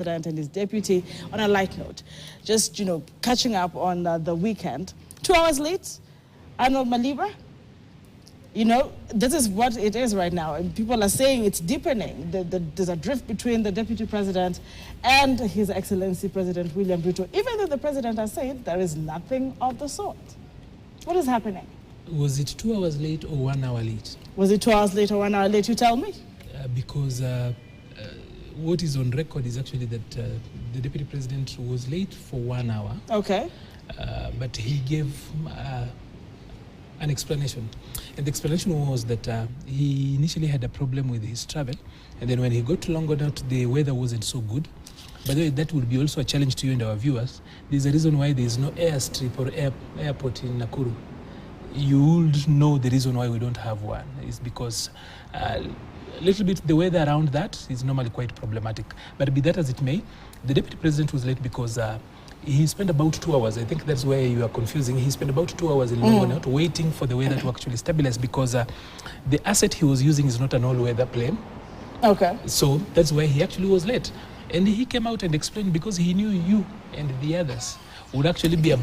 President and his deputy. On a light note, just, catching up on the weekend. 2 hours late, Arnold Maliba. This is what it is right now. And people are saying it's deepening. There's a drift between the deputy president and His Excellency President William Ruto, even though the president has said there is nothing of the sort. What is happening? Was it 2 hours late or 1 hour late? Was it 2 hours late or 1 hour late? You tell me. Because what is on record is actually that the deputy president was late for 1 hour. Okay. But he gave an explanation. And the explanation was that he initially had a problem with his travel. And then when he got to Longonot, the weather wasn't so good. By the way, that would be also a challenge to you and our viewers. There's a reason why there's no airstrip or airport in Nakuru. You would know the reason why we don't have one. It's because a little bit the weather around that is normally quite problematic. But be that as it may, the deputy president was late because he spent about 2 hours. I think that's where you are confusing. He spent about 2 hours in Longonot waiting for the weather to actually stabilize because the asset he was using is not an all-weather plane. Okay. So that's why he actually was late. And he came out and explained because he knew you and the others would actually be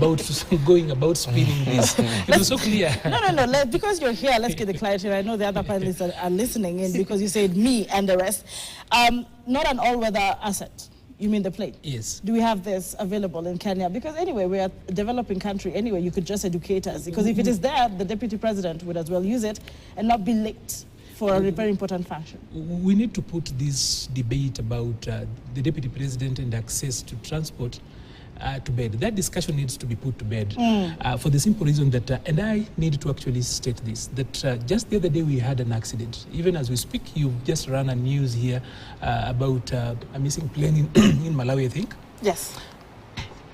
going about spinning this. It was so clear. No. Because you're here, let's get the clarity. I know the other panelists are listening in because you said me and the rest. Not an all-weather asset. You mean the plane? Yes. Do we have this available in Kenya? Because anyway, we're a developing country. Anyway, you could just educate us. Because if it is there, the deputy president would as well use it and not be late for a very important function. We need to put this debate about the deputy president and access to transport to bed. That discussion needs to be put to bed for the simple reason that, and I need to actually state this, that just the other day we had an accident. Even as we speak, you've just run a news here about a missing plane in Malawi, I think. Yes.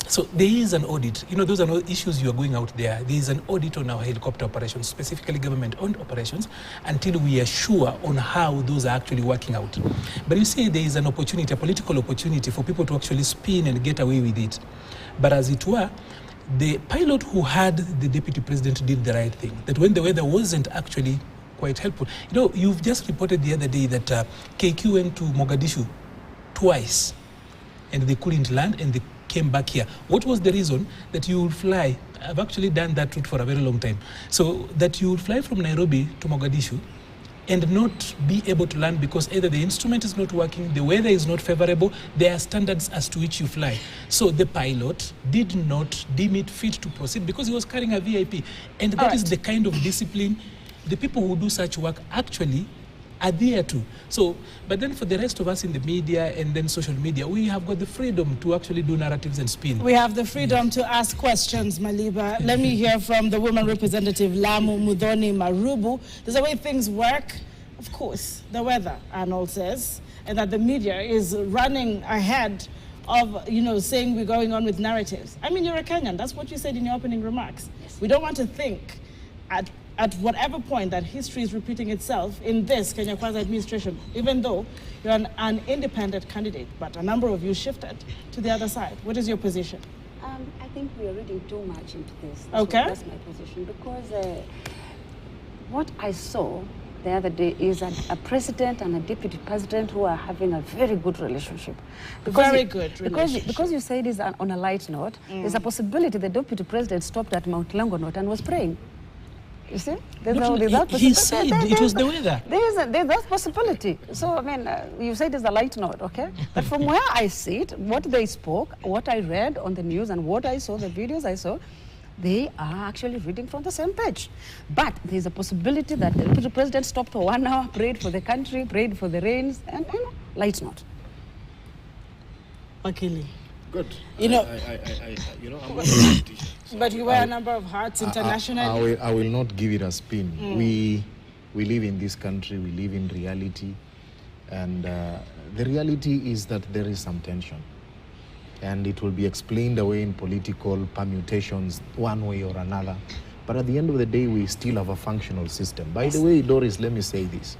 So there is an audit. Those are no issues you are going out there. There is an audit on our helicopter operations, specifically government-owned operations, until we are sure on how those are actually working out. But you see, there is an opportunity, a political opportunity for people to actually spin and get away with it. But as it were, the pilot who had the deputy president did the right thing. That when the weather wasn't actually quite helpful. You've just reported the other day that KQ went to Mogadishu twice, and they couldn't land, and they came back here. What was the reason that you would fly? I've actually done that route for a very long time. So that you would fly from Nairobi to Mogadishu and not be able to land because either the instrument is not working, the weather is not favorable, there are standards as to which you fly. So the pilot did not deem it fit to proceed because he was carrying a VIP. And that is the kind of discipline the people who do such work actually adhere to. So, but then for the rest of us in the media and then social media, we have got the freedom to actually do narratives and spin. We have the freedom to ask questions, Maliba. Let me hear from the woman representative, Lamu Mudhoni Marubu. There's a way things work. Of course, the weather, Arnold says, and that the media is running ahead of, saying we're going on with narratives. I mean, you're a Kenyan. That's what you said in your opening remarks. We don't want to think at whatever point that history is repeating itself in this Kenya Kwanza administration, even though you're an independent candidate, but a number of you shifted to the other side. What is your position? I think we are reading too much into this. Okay. That's my position, because what I saw the other day is a president and a deputy president who are having a very good relationship. Because you said this on a light note, there's a possibility the deputy president stopped at Mount Longonot and was praying. You see? He said it was the weather. There's that possibility. So, I mean, you said it's a light note, okay? But from where I see it, what they spoke, what I read on the news and what I saw, the videos I saw, they are actually reading from the same page. But there's a possibility that the president stopped for 1 hour, prayed for the country, prayed for the rains, and, light note. Akili. Good. I'm not a politician. But you wear a number of hats internationally. I will not give it a spin. We live in this country, we live in reality, and the reality is that there is some tension. And it will be explained away in political permutations one way or another. But at the end of the day, we still have a functional system. By the way, Doris, let me say this.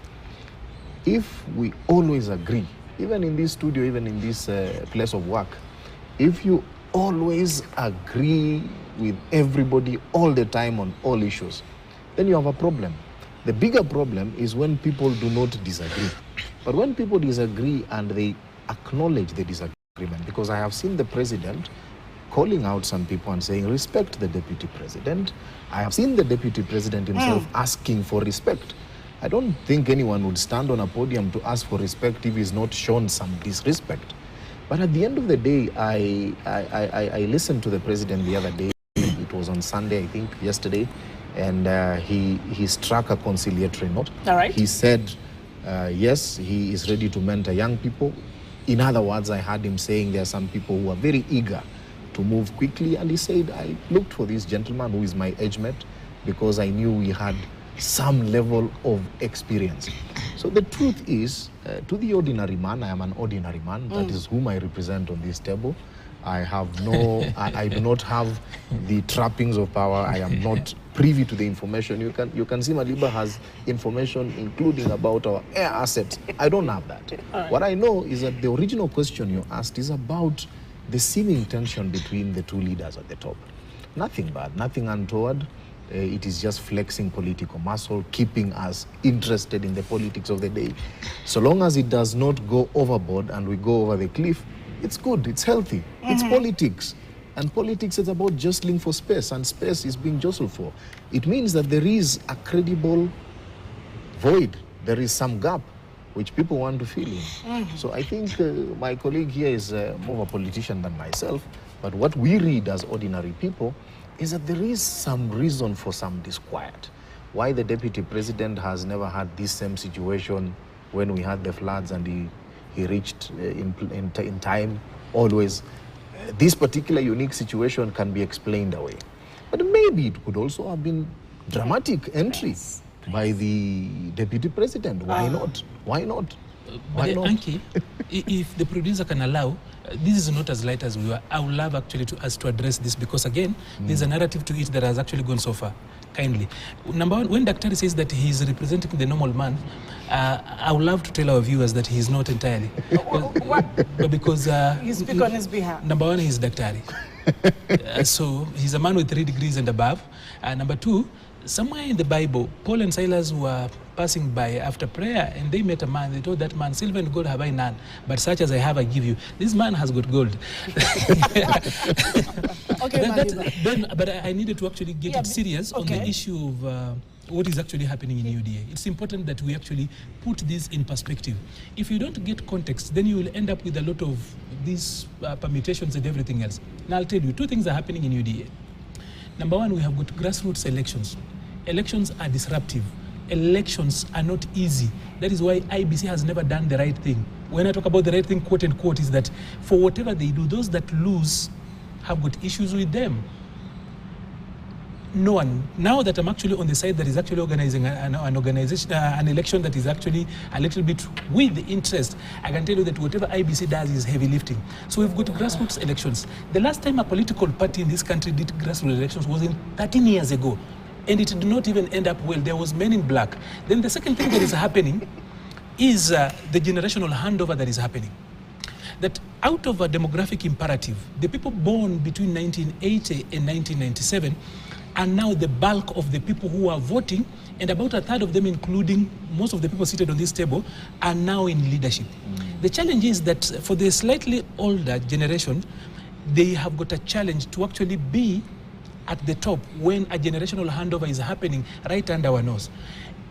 If we always agree, even in this studio, even in this place of work, if you always agree with everybody all the time on all issues, then you have a problem. The bigger problem is when people do not disagree. But when people disagree and they acknowledge the disagreement, agreement, because I have seen the president calling out some people and saying, respect the deputy president. I have seen the deputy president himself asking for respect. I don't think anyone would stand on a podium to ask for respect if he's not shown some disrespect. But at the end of the day, I listened to the president the other day. It was on Sunday, I think, yesterday, and he struck a conciliatory note. All right. He said, yes, he is ready to mentor young people. In other words, I heard him saying there are some people who are very eager to move quickly, and he said, I looked for this gentleman who is my age mate because I knew he had some level of experience. So the truth is, to the ordinary man, I am an ordinary man. That is whom I represent on this table. I have no, I do not have the trappings of power. I am not privy to the information. You can see Maliba has information including about our air assets. I don't have that. Right. What I know is that the original question you asked is about the seeming tension between the two leaders at the top. Nothing bad, nothing untoward. It is just flexing political muscle, keeping us interested in the politics of the day. So long as it does not go overboard and we go over the cliff, it's good, it's healthy, it's politics. And politics is about jostling for space, and space is being jostled for. It means that there is a credible void, there is some gap which people want to fill in. So I think my colleague here is more of a politician than myself, but what we read as ordinary people is that there is some reason for some disquiet. Why the deputy president has never had this same situation when we had the floods and he reached in time, always. This particular unique situation can be explained away. But maybe it could also have been dramatic entry by the deputy president. Why not? Why not? Why not? Anki, if the producer can allow, this is not as light as we were. I would love actually us to address this because again, there's a narrative to it that has actually gone so far. Kindly. Number one, when Dr. says that he is representing the normal man, I would love to tell our viewers that he is not entirely. But because you speak on his behalf. Number one, he is Dr. So he's a man with 3 degrees and above. Number two, somewhere in the Bible, Paul and Silas were passing by after prayer and they met a man. They told that man, silver and gold have I none, but such as I have I give you. This man has got gold. Okay, but I needed to actually get it serious on the issue of what is actually happening in UDA. It's important that we actually put this in perspective. If you don't get context, then you will end up with a lot of these permutations and everything else. Now I'll tell you, 2 things are happening in UDA. Number one, we have got grassroots elections. Elections are disruptive. Elections are not easy. That is why IBC has never done the right thing. When I talk about the right thing, quote unquote, is that for whatever they do, those that lose have got issues with them. No one. Now that I'm actually on the side that is actually organizing an organization, an election that is actually a little bit with the interest, I can tell you that whatever IBC does is heavy lifting. So we've got grassroots elections. The last time a political party in this country did grassroots elections was in 13 years ago. And it did not even end up well. There was men in black. Then the second thing that is happening is the generational handover that is happening. That out of a demographic imperative, the people born between 1980 and 1997 are now the bulk of the people who are voting, and about 1/3 of them, including most of the people seated on this table, are now in leadership. The challenge is that for the slightly older generation, they have got a challenge to actually be at the top when a generational handover is happening right under our nose.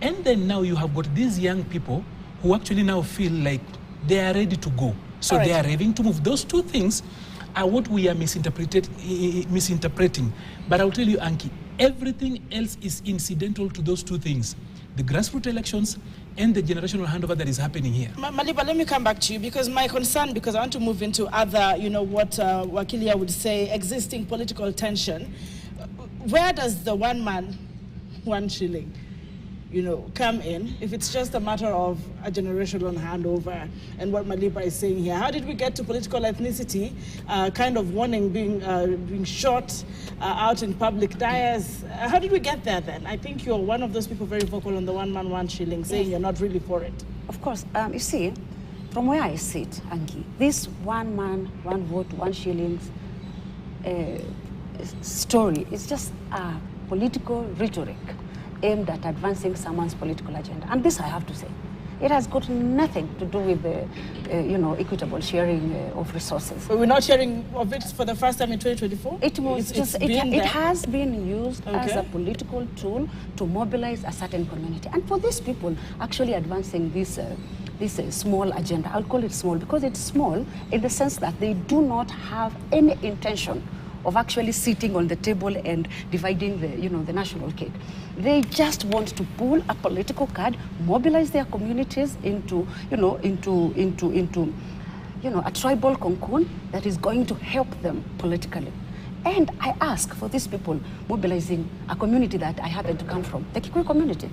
And then now you have got these young people who actually now feel like they are ready to go. So they are ready to move. Those 2 things are what we are misinterpreting. But I'll tell you, Anki, everything else is incidental to those 2 things. The grassroots elections and the generational handover that is happening here. Maliba, let me come back to you because my concern, because I want to move into other, what Wakilia would say, existing political tension. Where does the 1 man, 1 shilling, come in if it's just a matter of a generational handover and what Maliba is saying here? How did we get to political ethnicity, kind of warning being shot out in public dais? How did we get there then? I think you're one of those people very vocal on the 1 man, 1 shilling, saying you're not really for it. Of course. You see, from where I sit, Anki, this 1 man, 1 vote, 1 shillings story is just a political rhetoric aimed at advancing someone's political agenda. And this I have to say, It has got nothing to do with the, equitable sharing of resources. But we're not sharing of it for the first time in 2024? It has been used as a political tool to mobilize a certain community. And for these people actually advancing this small agenda, I'll call it small because it's small in the sense that they do not have any intention of actually sitting on the table and dividing the national cake. They just want to pull a political card, mobilize their communities into a tribal cocoon that is going to help them politically. And I ask for these people mobilizing a community that I happen to come from, the Kikuyu community.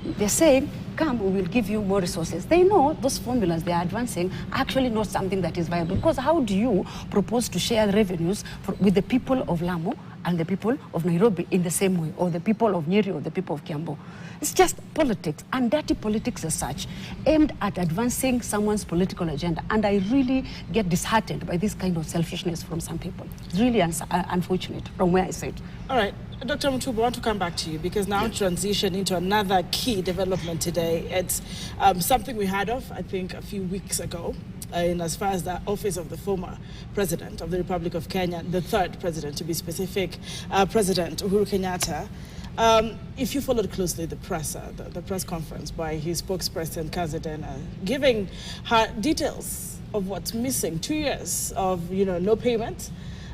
They're saying, come, we will give you more resources. They know those formulas they are advancing are actually not something that is viable. Because how do you propose to share revenues with the people of Lamu and the people of Nairobi in the same way, or the people of Nyeri or the people of Kiambu? It's just politics, and dirty politics as such, aimed at advancing someone's political agenda. And I really get disheartened by this kind of selfishness from some people. It's really unfortunate from where I sit. All right. Dr. Mutubu, I want to come back to you because now transition into another key development today. It's something we heard of, I think, a few weeks ago, in as far as the office of the former president of the Republic of Kenya, the third president to be specific, President Uhuru Kenyatta. If you followed closely the press conference by his spokesperson, Kazadena, giving her details of what's missing, 2 years of no payment.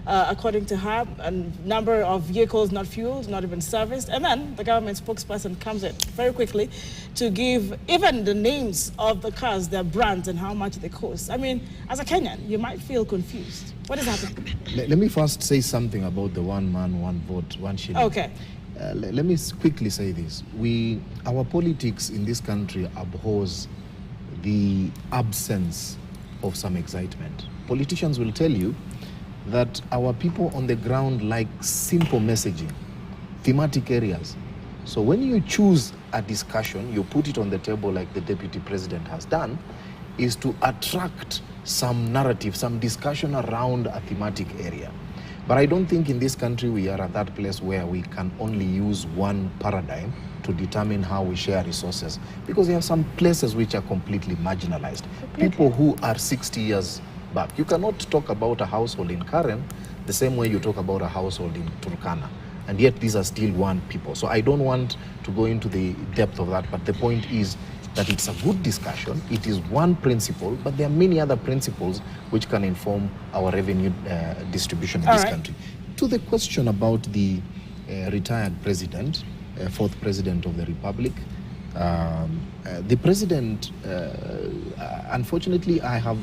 According to her, a number of vehicles not fueled, not even serviced. And then the government spokesperson comes in very quickly to give even the names of the cars, their brands, and how much they cost. I mean, as a Kenyan, you might feel confused. What is happening? Let me first say something about the one man, one vote, one shilling. Okay. Let me quickly say this. Our politics in this country abhors the absence of some excitement. Politicians will tell you that our people on the ground like simple messaging, thematic areas. So when you choose a discussion, you put it on the table like the Deputy President has done, is to attract some narrative, some discussion around a thematic area. But I don't think in this country we are at that place where we can only use one paradigm to determine how we share resources, because there are some places which are completely marginalized. People who are 60 years back. You cannot talk about a household in Karen the same way you talk about a household in Turkana. And yet these are still one people. So I don't want to go into the depth of that, but the point is that it's a good discussion. It is one principle, but there are many other principles which can inform our revenue distribution in this country. To the question about the retired president, fourth president of the Republic, the president, unfortunately, I have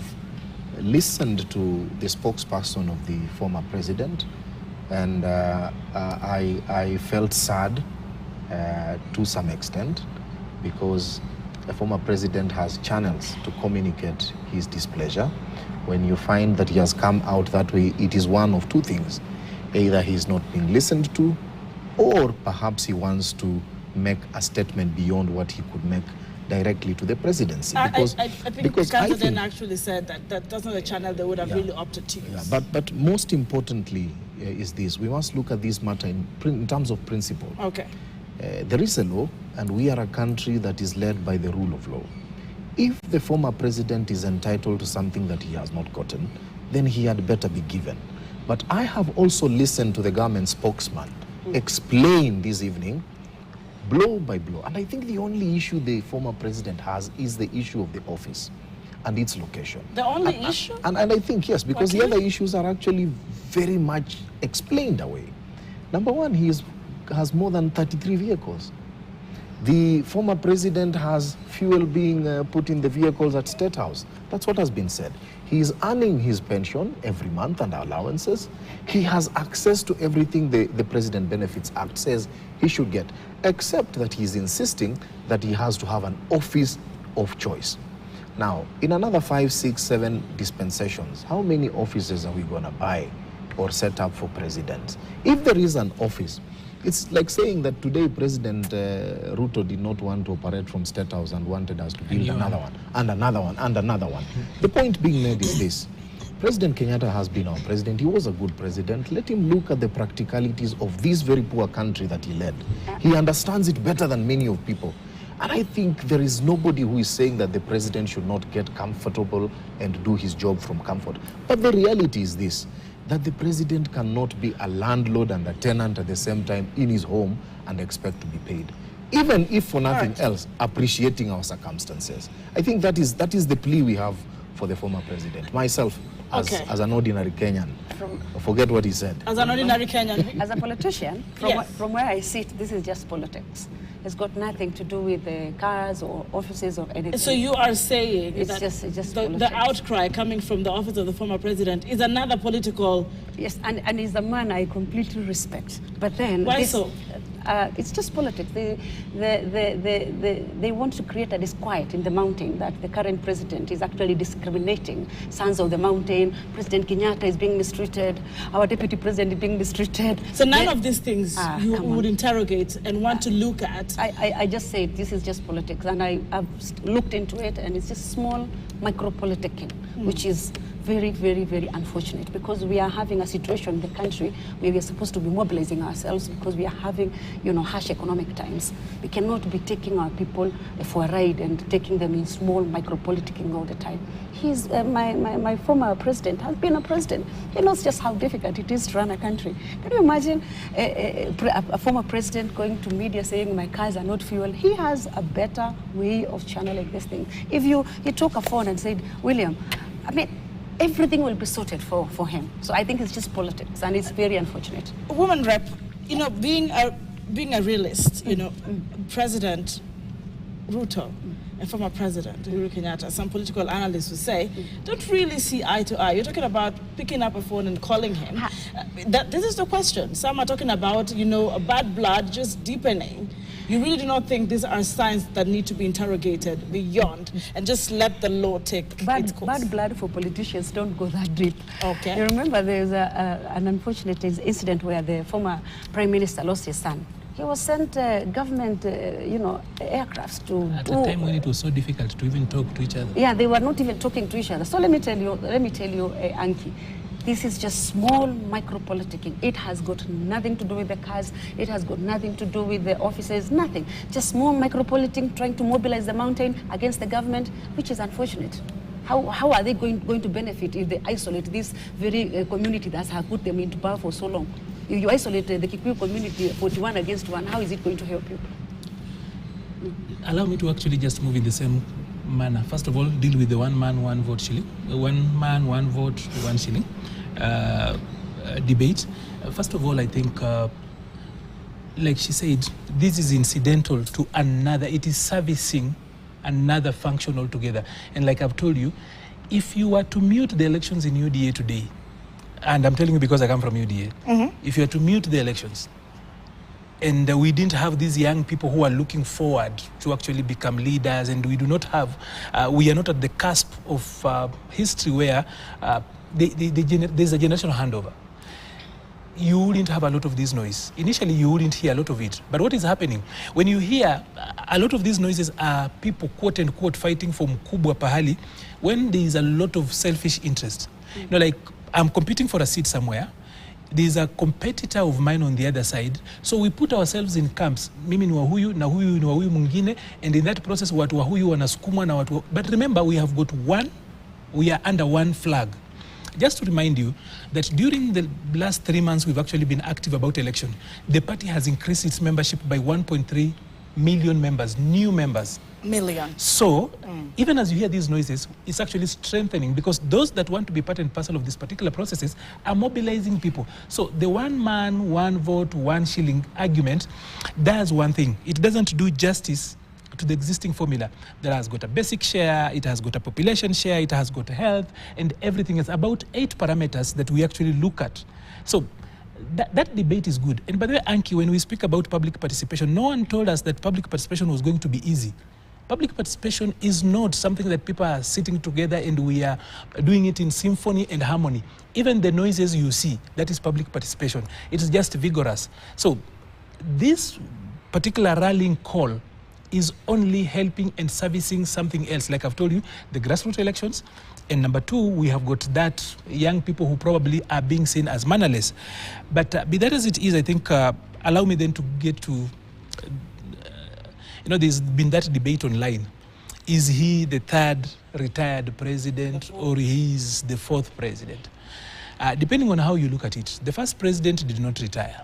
listened to the spokesperson of the former president, and I felt sad to some extent, because the former president has channels to communicate his displeasure. When you find that he has come out that way, it is one of two things. Either he is not being listened to, or perhaps he wants to make a statement beyond what he could make directly to the presidency. Because I think Kanzaden actually said that that's not a channel they would have really opted to use. Yeah, but most importantly is this: we must look at this matter in terms of principle. Okay. There is a law, and we are a country that is led by the rule of law. If the former president is entitled to something that he has not gotten, then he had better be given. But I have also listened to the government spokesman explain this evening, blow by blow. And I think the only issue the former president has is the issue of the office and its location. The only issue? And I think, yes, because the other issues are actually very much explained away. Number one, he has more than 33 vehicles. The former president has fuel being put in the vehicles at State House. That's what has been said. He is earning his pension every month and allowances. He has access to everything the President Benefits Act says he should get, except that he's insisting that he has to have an office of choice. Now, in another 5, 6, 7 dispensations, how many offices are we going to buy or set up for presidents? If there is an office, it's like saying that today President Ruto did not want to operate from State House and wanted us to build another one, and another one, and another one. The point being made is this: President Kenyatta has been our president. He was a good president. Let him look at the practicalities of this very poor country that he led. He understands it better than many of people. And I think there is nobody who is saying that the president should not get comfortable and do his job from comfort. But the reality is this, that the president cannot be a landlord and a tenant at the same time in his home and expect to be paid. Even if for nothing else, appreciating our circumstances. I think that is the plea we have for the former president. Myself, as an ordinary Kenyan, forget what he said. As an ordinary Kenyan? As a politician, from where I sit, this is just politics. It's got nothing to do with the cars or offices or anything. So you are saying it's that just the outcry coming from the office of the former president is another political... Yes, and he's a man I completely respect. But then... Why so? It's just politics. They want to create a disquiet in the mountain that the current president is actually discriminating sons of the mountain. President Kenyatta is being mistreated. Our deputy president is being mistreated. So none of these things you would interrogate and want to look at? I just say this is just politics, and I've looked into it, and it's just small micro-politicking, which is very, very, very unfortunate, because we are having a situation in the country where we are supposed to be mobilizing ourselves because we are having, harsh economic times. We cannot be taking our people for a ride and taking them in small micro-politicking all the time. He's my former president has been a president. He knows just how difficult it is to run a country. Can you imagine a former president going to media saying my cars are not fuel? He has a better way of channeling this thing. If you took a phone and said, William, everything will be sorted for him. So I think it's just politics, and it's very unfortunate. Woman rep, being a realist, President Ruto and former President Uhuru Kenyatta, some political analysts would say, don't really see eye to eye. You're talking about picking up a phone and calling him. This is the question. Some are talking about, a bad blood just deepening. You really do not think these are signs that need to be interrogated beyond and just let the law take its course? Bad blood for politicians don't go that deep. Okay. You remember there's an unfortunate incident where the former Prime Minister lost his son. He was sent government, aircrafts to At a time when it was so difficult to even talk to each other. Yeah, they were not even talking to each other. So let me tell you, Anki, this is just small micro-politicking. It has got nothing to do with the cars. It has got nothing to do with the offices, nothing. Just small micro-politicking, trying to mobilize the mountain against the government, which is unfortunate. How are they going to benefit if they isolate this very community that has put them into power for so long? If you isolate the Kikuyu community 41 against 1, how is it going to help you? Allow me to actually just move in the same manner. First of all, deal with the one man, one vote shilling. One man, one vote, one shilling debate. First of all, I think, like she said, this is incidental to another. It is servicing another function altogether. And like I've told you, if you were to mute the elections in UDA today, and I'm telling you because I come from UDA, if you were to mute the elections, and we didn't have these young people who are looking forward to actually become leaders, and we do not have, we are not at the cusp of history where there's a generational handover. You wouldn't have a lot of this noise. Initially, you wouldn't hear a lot of it. But what is happening? When you hear a lot of these noises are people, quote unquote, fighting for mkubwa pahali, when there is a lot of selfish interest. Like I'm competing for a seat somewhere, there's a competitor of mine on the other side, so we put ourselves in camps. Mimi ni wa huyu na huyu ni wa huyu mwingine, and in that process watu wa huyu wanasukumwa na watu. But remember, we have got we are under one flag. Just to remind you that during the last 3 months we've actually been active about election. The party has increased its membership by 1.3 million members, new members. So, even as you hear these noises, it's actually strengthening, because those that want to be part and parcel of these particular processes are mobilizing people. So the one man, one vote, one shilling argument does one thing. It doesn't do justice to the existing formula that has got a basic share, it has got a population share, it has got health, and everything is about 8 parameters that we actually look at. So that debate is good. And by the way, Anki, when we speak about public participation, no one told us that public participation was going to be easy. Public participation is not something that people are sitting together and we are doing it in symphony and harmony. Even the noises you see, that is public participation. It is just vigorous. So this particular rallying call is only helping and servicing something else. Like I've told you, the grassroots elections. And number 2, we have got that young people who probably are being seen as mannerless. But be that as it is, I think, allow me then to get to, there's been that debate online. Is he the third retired president or he is the fourth president? Depending on how you look at it, the first president did not retire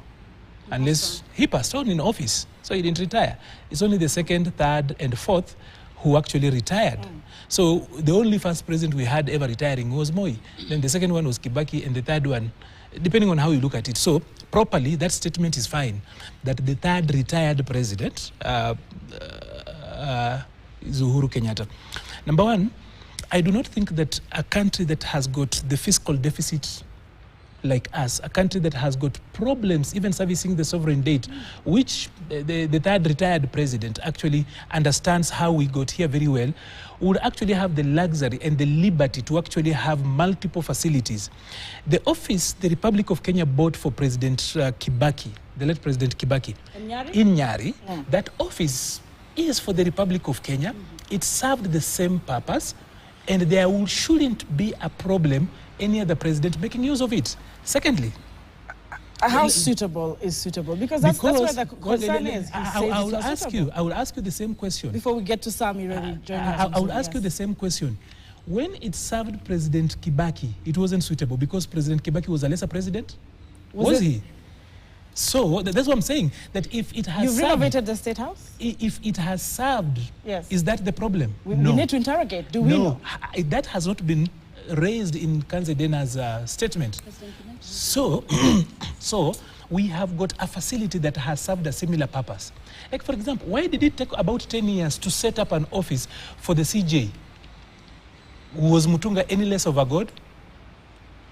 unless he passed on in office. So he didn't retire. It's only the second, third, and fourth who actually retired. So the only first president we had ever retiring was Moi. Then the second one was Kibaki, and the third one, depending on how you look at it. So properly, that statement is fine, that the third retired president is Uhuru Kenyatta. Number one, I do not think that a country that has got the fiscal deficit like us, a country that has got problems even servicing the sovereign debt, which the third retired president actually understands how we got here very well, would actually have the luxury and the liberty to actually have multiple facilities. The office the Republic of Kenya bought for President Kibaki, the late President Kibaki, in Nyari, that office is for the Republic of Kenya. It served the same purpose, and there shouldn't be a problem any other president making use of it. Secondly, how suitable is suitable? Because that's where the concern is. I will ask you the same question. Before we get to Sami really joining us. I will ask you the same question. When it served President Kibaki, it wasn't suitable because President Kibaki was a lesser president? Was he? So that's what I'm saying, that if it has You've renovated the State House? If it has served, yes. Is that the problem? We need to interrogate. Do we know? That has not been raised in Kanzedena's statement. So, so we have got a facility that has served a similar purpose. Like, for example, why did it take about 10 years to set up an office for the CJ? Was Mutunga any less of a god?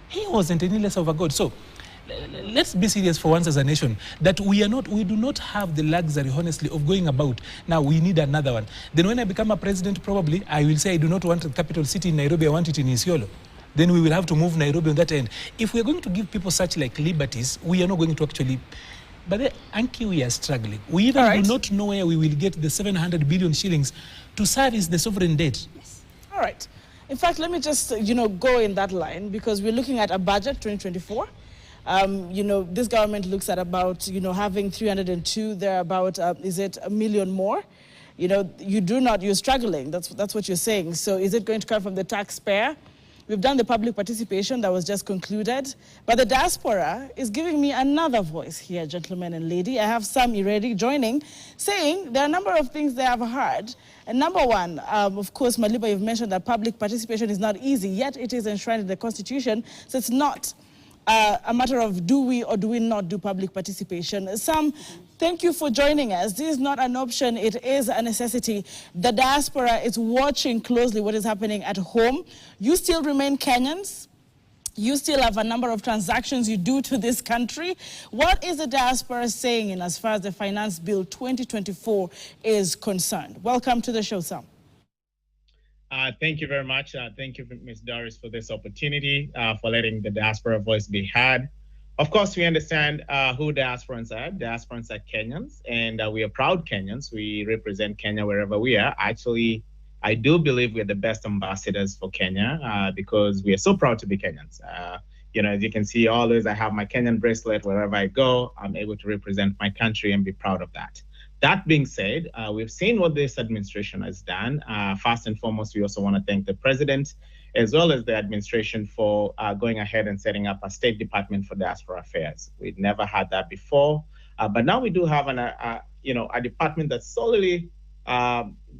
He wasn't any less of a god. So let's be serious for once as a nation, that we do not have the luxury, honestly, of going about, now we need another one. Then when I become a president, probably, I will say I do not want the capital city in Nairobi, I want it in Isiolo. Then we will have to move Nairobi on that end. If we're going to give people such like liberties, we are not going to actually, but then, Anki, we are struggling. We even do not know where we will get the 700 billion shillings to service the sovereign debt. Yes. All right. In fact, let me just, go in that line, because we're looking at a budget 2024. This government looks at about, having 302, there about, is it a million more? You're struggling, that's what you're saying. So is it going to come from the taxpayer? We've done the public participation that was just concluded, but the diaspora is giving me another voice here, gentlemen and lady. I have Sam Iredi joining, saying there are a number of things they have heard. And number one, of course, Maliba, you've mentioned that public participation is not easy, yet it is enshrined in the Constitution, so it's not a matter of do we or do we not do public participation. Sam, thank you for joining us. This is not an option, it is a necessity. The diaspora is watching closely what is happening at home. You still remain Kenyans. You still have a number of transactions you do to this country. What is the diaspora saying in as far as the Finance Bill 2024 is concerned? Welcome to the show, Sam. Thank you very much. Thank you, Ms. Doris, for this opportunity, for letting the diaspora voice be heard. Of course, we understand who diasporans are. Diasporans are Kenyans, and we are proud Kenyans. We represent Kenya wherever we are. Actually, I do believe we're the best ambassadors for Kenya because we are so proud to be Kenyans. As you can see, always I have my Kenyan bracelet wherever I go. I'm able to represent my country and be proud of that. That being said, we've seen what this administration has done. First and foremost, we also want to thank the president as well as the administration for going ahead and setting up a State Department for Diaspora Affairs. We'd never had that before, but now we do have a department that's solely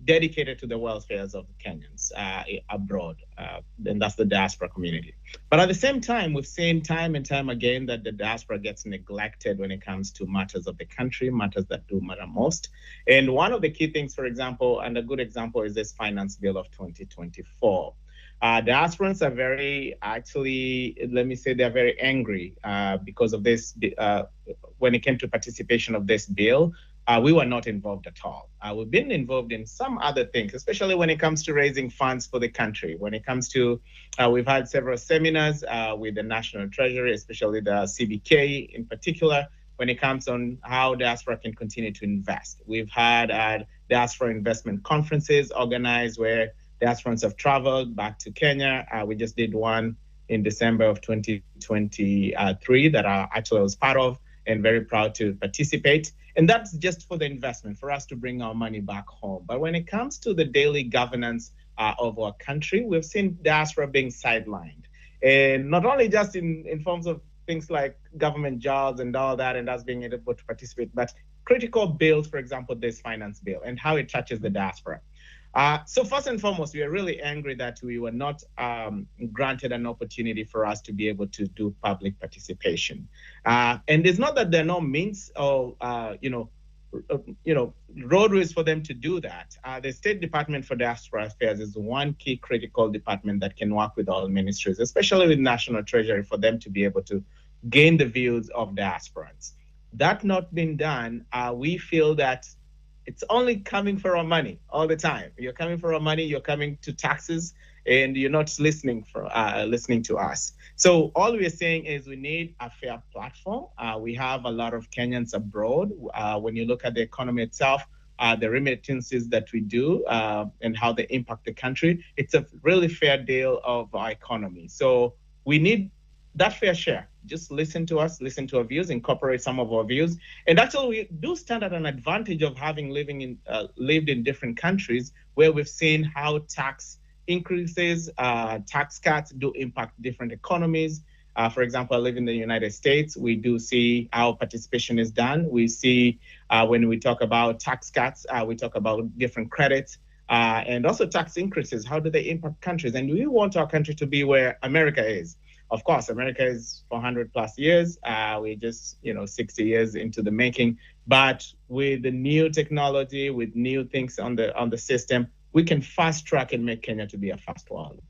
dedicated to the welfares of the Kenyans abroad, and that's the diaspora community. But at the same time, we've seen time and time again that the diaspora gets neglected when it comes to matters of the country, matters that do matter most. And one of the key things, for example, and a good example is this Finance Bill of 2024. Diasporans are they're very angry because of this, when it came to participation of this bill. We were not involved at all. We've been involved in some other things, especially when it comes to raising funds for the country. When it comes to, we've had several seminars with the National Treasury, especially the CBK in particular, when it comes on how diaspora can continue to invest. We've had diaspora investment conferences organized where diasporans have traveled back to Kenya. We just did one in December of 2023 that I was part of. and very proud to participate. And that's just for the investment, for us to bring our money back home. But when it comes to the daily governance of our country, we've seen diaspora being sidelined. And not only just in forms of things like government jobs and all that, and us being able to participate, but critical bills, for example, this finance bill and how it touches the diaspora. So first and foremost, we are really angry that we were not granted an opportunity for us to be able to do public participation. And it's not that there are no means or roadways for them to do that. The State Department for Diaspora Affairs is one key critical department that can work with all ministries, especially with National Treasury, for them to be able to gain the views of diasporans. That not being done, we feel that it's only coming for our money all the time. You're coming for our money, you're coming to taxes, and you're not listening to us. So all we're saying is we need a fair platform. We have a lot of Kenyans abroad. When you look at the economy itself, the remittances that we do and how they impact the country, it's a really fair deal of our economy. So we need that fair share. Just listen to us, listen to our views, incorporate some of our views. And actually, we do stand at an advantage of having lived in different countries where we've seen how tax increases, tax cuts do impact different economies. For example, I live in the United States. We do see how participation is done. We see when we talk about tax cuts, we talk about different credits and also tax increases. How do they impact countries? And we want our country to be where America is. Of course, America is 400 plus years. We're just 60 years into the making. But with the new technology, with new things on the system, we can fast track and make Kenya to be a fast world.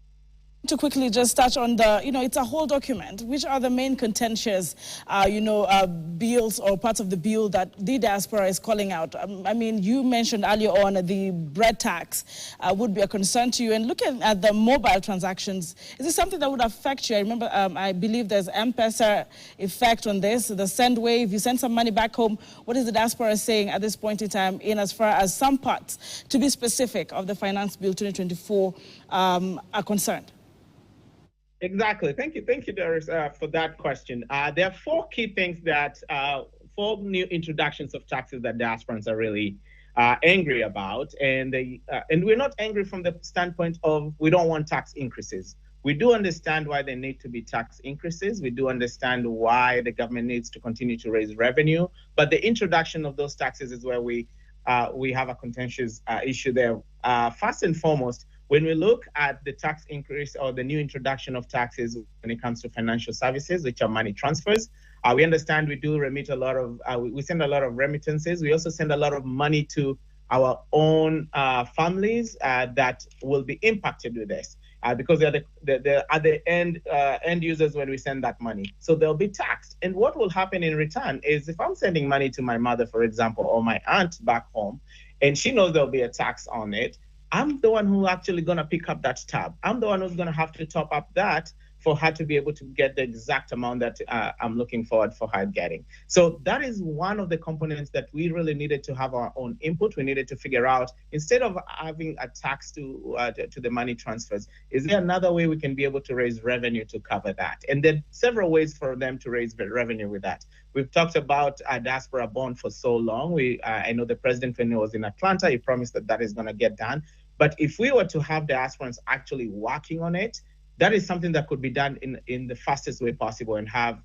To quickly just touch on it's a whole document. Which are the main contentious, bills or parts of the bill that the diaspora is calling out? I mean, you mentioned earlier on the bread tax would be a concern to you. And looking at the mobile transactions, is this something that would affect you? I remember, I believe there's M-Pesa effect on this, the send wave. You send some money back home. What is the diaspora saying at this point in time in as far as some parts, to be specific, of the Finance Bill 2024 are concerned? Exactly. Thank you, Doris, for that question. There are four key things that, four new introductions of taxes that diasporans are really angry about. And we're not angry from the standpoint of we don't want tax increases. We do understand why there need to be tax increases. We do understand why the government needs to continue to raise revenue. But the introduction of those taxes is where we have a contentious issue there. First and foremost, when we look at the tax increase or the new introduction of taxes when it comes to financial services, which are money transfers, we understand we do remit a lot of, we send a lot of remittances. We also send a lot of money to our own families that will be impacted with this because they're at the end users when we send that money. So they'll be taxed. And what will happen in return is if I'm sending money to my mother, for example, or my aunt back home, and she knows there'll be a tax on it, I'm the one who's actually going to pick up that tab. I'm the one who's going to have to top up that for her to be able to get the exact amount that I'm looking forward for her getting. So that is one of the components that we really needed to have our own input. We needed to figure out, instead of having a tax to the money transfers, is there another way we can be able to raise revenue to cover that? And there are several ways for them to raise the revenue with that. We've talked about a diaspora bond for so long. I know the president, when he was in Atlanta, he promised that is going to get done. But if we were to have diasporans actually working on it, that is something that could be done in the fastest way possible and have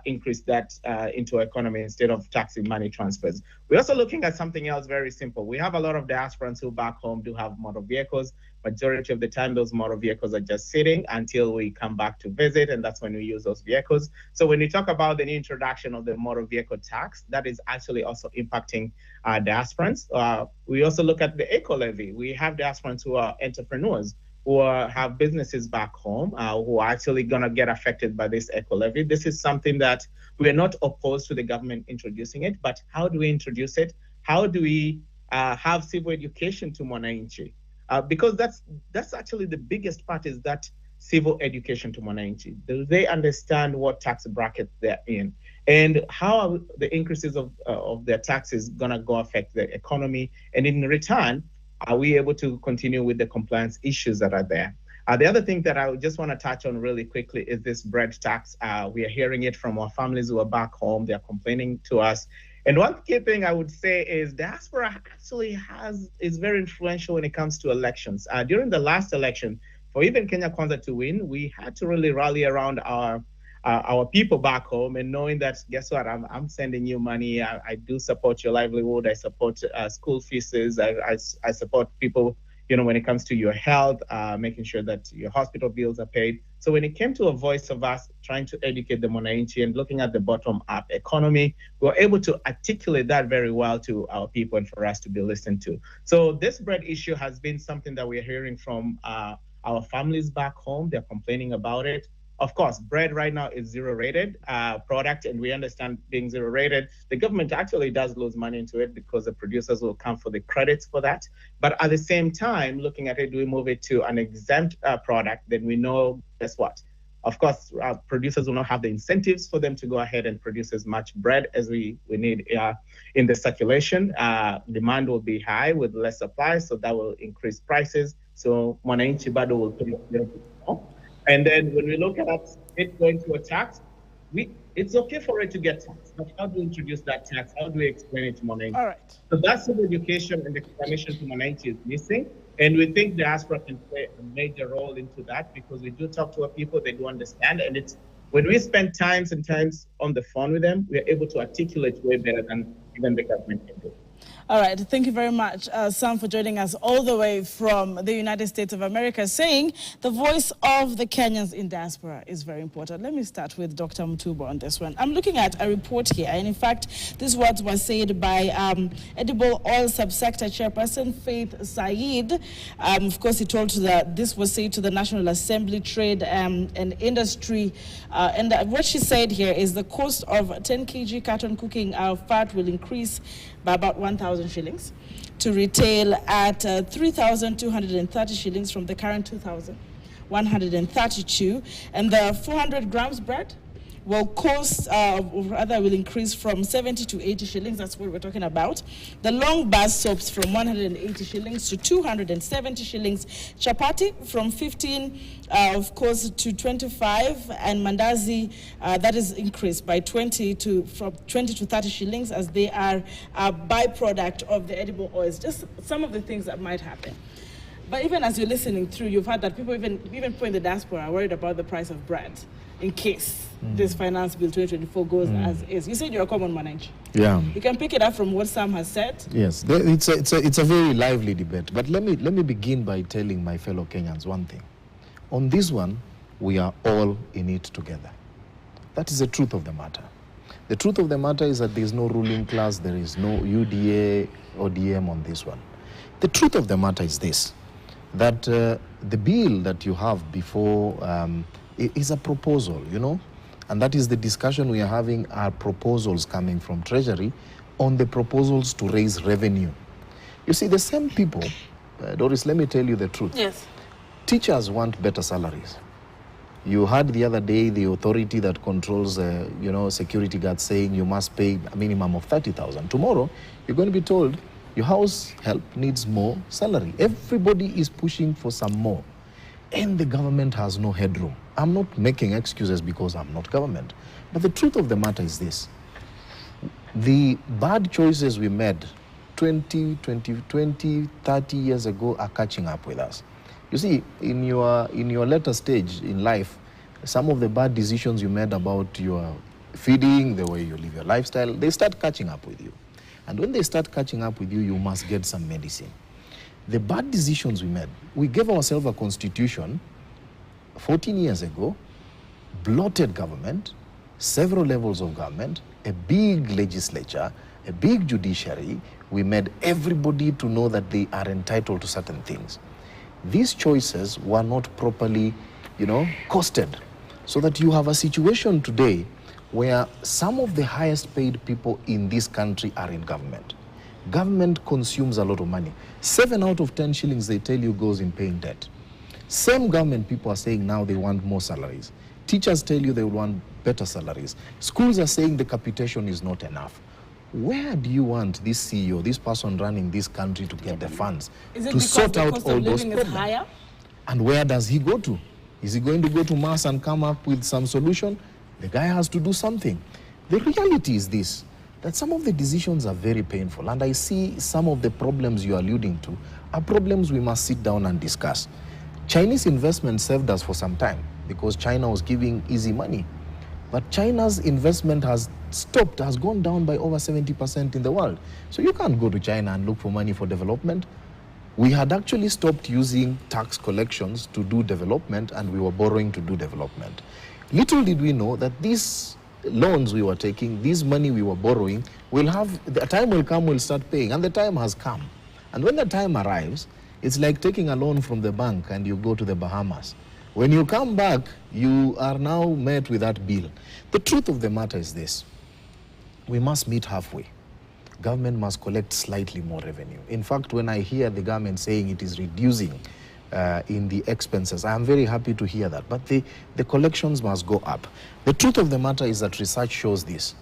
increased that into our economy instead of taxing money transfers. We're also looking at something else very simple. We have a lot of diasporans who back home do have motor vehicles. Majority of the time, those motor vehicles are just sitting until we come back to visit, and that's when we use those vehicles. So when we talk about the new introduction of the motor vehicle tax, that is actually also impacting diasporans. We also look at the eco levy. We have diasporans who are entrepreneurs, who have businesses back home, who are actually going to get affected by this eco levy. This is something that we're not opposed to the government introducing it, but how do we introduce it? How do we have civil education to Mwananchi? Because that's actually the biggest part, is that civil education to Mwananchi. Do they understand what tax bracket they're in? And how are the increases of their taxes going to go affect the economy? And in return, are we able to continue with the compliance issues that are there? The other thing that I just want to touch on really quickly is this bread tax. We are hearing it from our families who are back home. They're complaining to us. And one key thing I would say is diaspora actually is very influential when it comes to elections. During the last election, for even Kenya Kwanza to win, we had to really rally around our people back home, and knowing that, guess what, I'm sending you money. I do support your livelihood. I support school fees. I support people, when it comes to your health, making sure that your hospital bills are paid. So when it came to a voice of us trying to educate the Mwananchi and looking at the bottom-up economy, we were able to articulate that very well to our people and for us to be listened to. So this bread issue has been something that we're hearing from our families back home. They're complaining about it. Of course, bread right now is zero-rated product, and we understand being zero-rated, the government actually does lose money into it because the producers will come for the credits for that. But at the same time, looking at it, do we move it to an exempt product? Then we know, guess what? Of course, producers will not have the incentives for them to go ahead and produce as much bread as we need in the circulation. Demand will be high with less supply, so that will increase prices. So Mwananchi bado will pay a little bit more. And then when we look at it going to a tax, it's okay for it to get taxed, but how do we introduce that tax? How do we explain it to Mwananchi? All right. So that's the education and explanation to Mwananchi is missing. And we think diaspora can play a major role into that because we do talk to our people, they do understand. And it's when we spend times on the phone with them, we are able to articulate way better than even the government can do. All right, thank you very much, Sam, for joining us all the way from the United States of America, saying the voice of the Kenyans in diaspora is very important. Let me start with Dr. Mtuba on this one. I'm looking at a report here, and in fact, these words were said by edible oil subsector chairperson Faith Said. Of course, he told this was said to the National Assembly Trade and Industry, and what she said here is the cost of 10 kg carton cooking fat will increase by about 1,000 shillings to retail at 3,230 shillings from the current 2,132, and the 400 grams bread will cost, will increase from 70 to 80 shillings. That's what we're talking about. The long bus soaps from 180 shillings to 270 shillings. Chapati from 15, of course, to 25, and mandazi that is increased by from 20 to 30 shillings, as they are a byproduct of the edible oils. Just some of the things that might happen. But even as you're listening through, you've heard that people, even people in the diaspora, are worried about the price of bread in case this finance bill 2024 goes as is. You said you're a common Mwananchi. Yeah. You can pick it up from what Sam has said. Yes, it's a very lively debate. But let me begin by telling my fellow Kenyans one thing. On this one, we are all in it together. That is the truth of the matter. The truth of the matter is that there is no ruling class, there is no UDA or DM on this one. The truth of the matter is this, that the bill that you have before is a proposal, and that is the discussion we are having, are proposals coming from Treasury on the proposals to raise revenue. You see, the same people, Doris, let me tell you the truth. Yes. Teachers want better salaries. You heard the other day the authority that controls, security guards saying you must pay a minimum of 30,000. Tomorrow, you're going to be told your house help needs more salary. Everybody is pushing for some more. And the government has no headroom. I'm not making excuses because I'm not government. But the truth of the matter is this. The bad choices we made 20, 30 years ago are catching up with us. You see, in your later stage in life, some of the bad decisions you made about your feeding, the way you live your lifestyle, they start catching up with you. And when they start catching up with you, you must get some medicine. The bad decisions we made, we gave ourselves a constitution 14 years ago, bloated government, several levels of government, a big legislature, a big judiciary. We made everybody to know that they are entitled to certain things. These choices were not properly, costed. So that you have a situation today where some of the highest paid people in this country are in government. Government consumes a lot of money. 7 out of 10 shillings they tell you goes in paying debt. Same government people are saying now they want more salaries. Teachers tell you they want better salaries. Schools are saying the capitation is not enough. Where do you want this CEO, this person running this country, to get the funds Is it to because sort the out cost all of those living problems? is higher? And where does he go to? Is he going to go to Mars and come up with some solution? The guy has to do something. The reality is this, that some of the decisions are very painful, and I see some of the problems you are alluding to are problems we must sit down and discuss. Chinese investment served us for some time because China was giving easy money. But China's investment has stopped, has gone down by over 70% in the world. So you can't go to China and look for money for development. We had actually stopped using tax collections to do development, and we were borrowing to do development. Little did we know that these loans we were taking, this money we were borrowing, the time will come, we'll start paying, and the time has come. And when the time arrives, it's like taking a loan from the bank and you go to the Bahamas. When you come back, you are now met with that bill. The truth of the matter is this: we must meet halfway. Government must collect slightly more revenue. In fact, when I hear the government saying it is reducing in the expenses, I am very happy to hear that. But the collections must go up. The truth of the matter is that research shows this,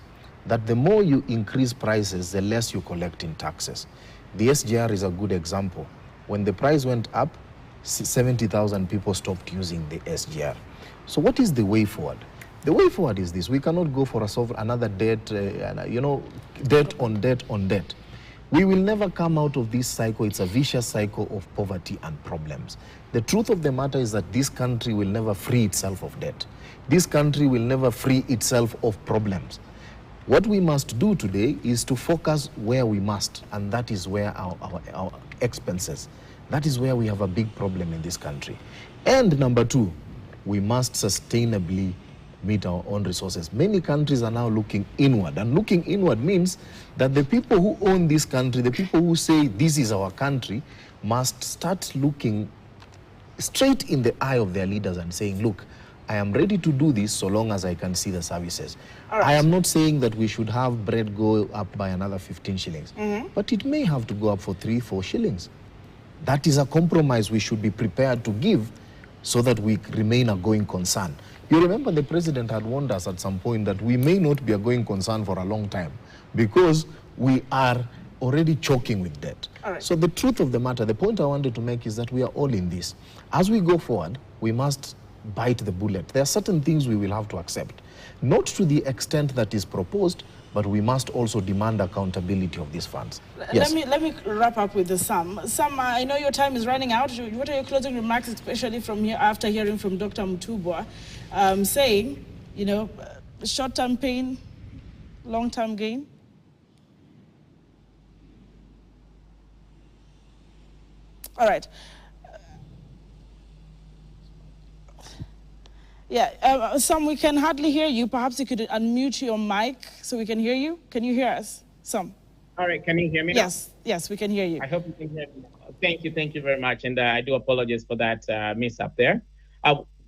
that the more you increase prices, the less you collect in taxes. The SGR is a good example. When the price went up, 70,000 people stopped using the SGR. So what is the way forward? The way forward is this: we cannot go for another debt, debt on debt on debt. We will never come out of this cycle. It's a vicious cycle of poverty and problems. The truth of the matter is that this country will never free itself of debt. This country will never free itself of problems. What we must do today is to focus where we must, and that is where our expenses. That is where we have a big problem in this country. And number two, we must sustainably meet our own resources. Many countries are now looking inward, and looking inward means that the people who own this country, the people who say this is our country, must start looking straight in the eye of their leaders and saying, look, I am ready to do this so long as I can see the services. Right. I am not saying that we should have bread go up by another 15 shillings, but it may have to go up for 3-4 shillings. That is a compromise we should be prepared to give so that we remain a going concern. You remember the president had warned us at some point that we may not be a going concern for a long time because we are already choking with debt. Right. So the truth of the matter, the point I wanted to make is that we are all in this. As we go forward, we must bite the bullet. There are certain things we will have to accept, not to the extent that is proposed, but we must also demand accountability of these funds. Yes. Let me wrap up with the Sam. Sam, I know your time is running out. What are your closing remarks, especially from here after hearing from Dr. Mutubwa, saying, short-term pain, long-term gain? All right. Sam, we can hardly hear you. Perhaps you could unmute your mic so we can hear you. Can you hear us, Sam? All right, can you hear me now? Yes, we can hear you. I hope you can hear me. Thank you very much, and I do apologize for that mishap there.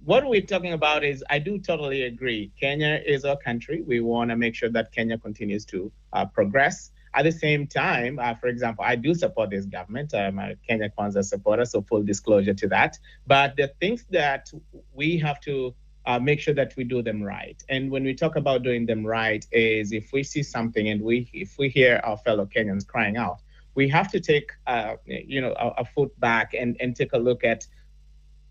What we're talking about is, I do totally agree. Kenya is our country. We want to make sure that Kenya continues to progress. At the same time, for example, I do support this government. I'm a Kenya Kwanza supporter, so full disclosure to that. But the things that we have to make sure that we do them right. And when we talk about doing them right is, if we see something and if we hear our fellow Kenyans crying out, we have to take a foot back and take a look at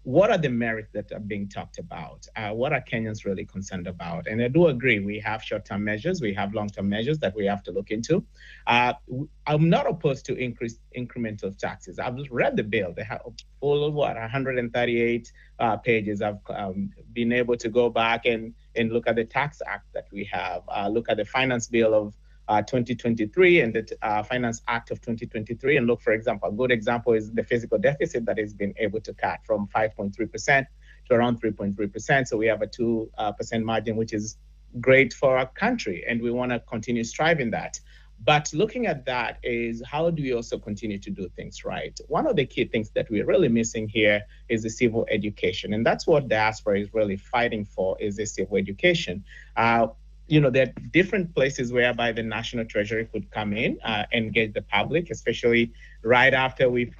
what are the merits that are being talked about? What are Kenyans really concerned about? And I do agree, we have short-term measures, we have long-term measures that we have to look into. I'm not opposed to increased incremental taxes. I've read the bill. They have full of 138 pages. I've been able to go back and look at the tax act that we have, look at the finance bill of 2023 and the Finance Act of 2023, and look, for example, a good example is the fiscal deficit that has been able to cut from 5.3% to around 3.3%. So we have a 2% margin, which is great for our country, and we want to continue striving that. But looking at that is, how do we also continue to do things right? One of the key things that we're really missing here is the civil education, and that's what Diaspora is really fighting for, is the civil education. There are different places whereby the National Treasury could come in, engage the public, especially right after we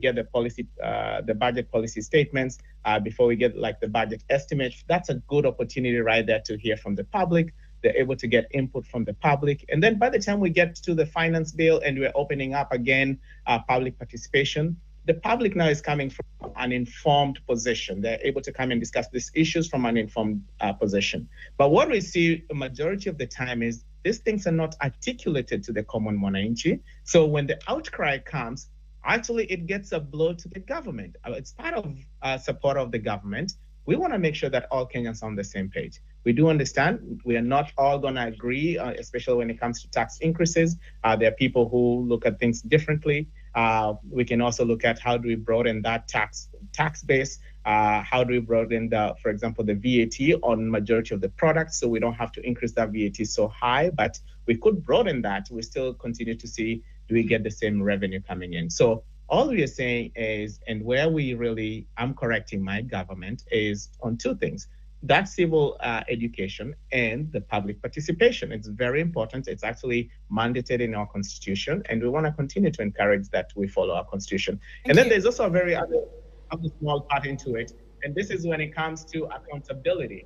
get the policy, the budget policy statements, before we get like the budget estimates. That's a good opportunity right there to hear from the public. They're able to get input from the public. And then by the time we get to the finance bill and we're opening up again public participation, the public now is coming from an informed position. They're able to come and discuss these issues from an informed position. But what we see a majority of the time is these things are not articulated to the common mwananchi. So when the outcry comes, actually it gets a blow to the government. It's part of support of the government. We want to make sure that all Kenyans are on the same page. We do understand we are not all going to agree, especially when it comes to tax increases. There are people who look at things differently. We can also look at how do we broaden that tax base? How do we broaden for example, the VAT on majority of the products, so we don't have to increase that VAT so high, but we could broaden that. We still continue to see, do we get the same revenue coming in? So all we are saying is, and where I'm correcting my government, is on two things. That civil education and the public participation. It's very important. It's actually mandated in our constitution, and we want to continue to encourage that we follow our constitution. And then there's also a very other small part into it, and this is when it comes to accountability.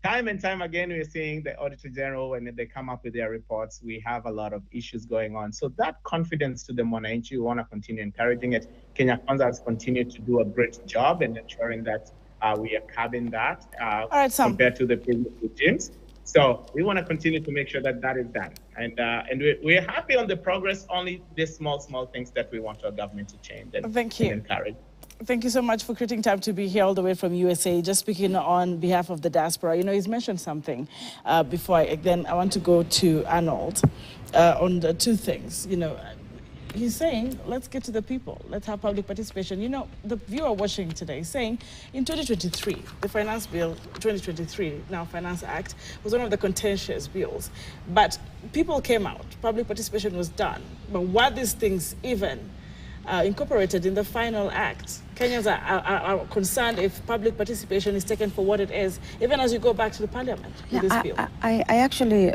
Time and time again, we're seeing the Auditor General, when they come up with their reports, we have a lot of issues going on. So that confidence to the mwananchi, we want to continue encouraging it. Kenya Kwanza has continued to do a great job in ensuring that we are curbing that compared to the previous regimes. So we want to continue to make sure that that is done. And we're happy on the progress, only these small things that we want our government to change and encourage. Thank you so much for creating time to be here all the way from USA. Just speaking on behalf of the diaspora, he's mentioned something before. Then I want to go to Arnold on the two things. He's saying, let's get to the people. Let's have public participation. The viewer watching today is saying, in 2023, the Finance Bill 2023, now Finance Act, was one of the contentious bills. But people came out, public participation was done. But were these things even incorporated in the final act? Kenyans are concerned if public participation is taken for what it is, even as you go back to the parliament with this bill. I actually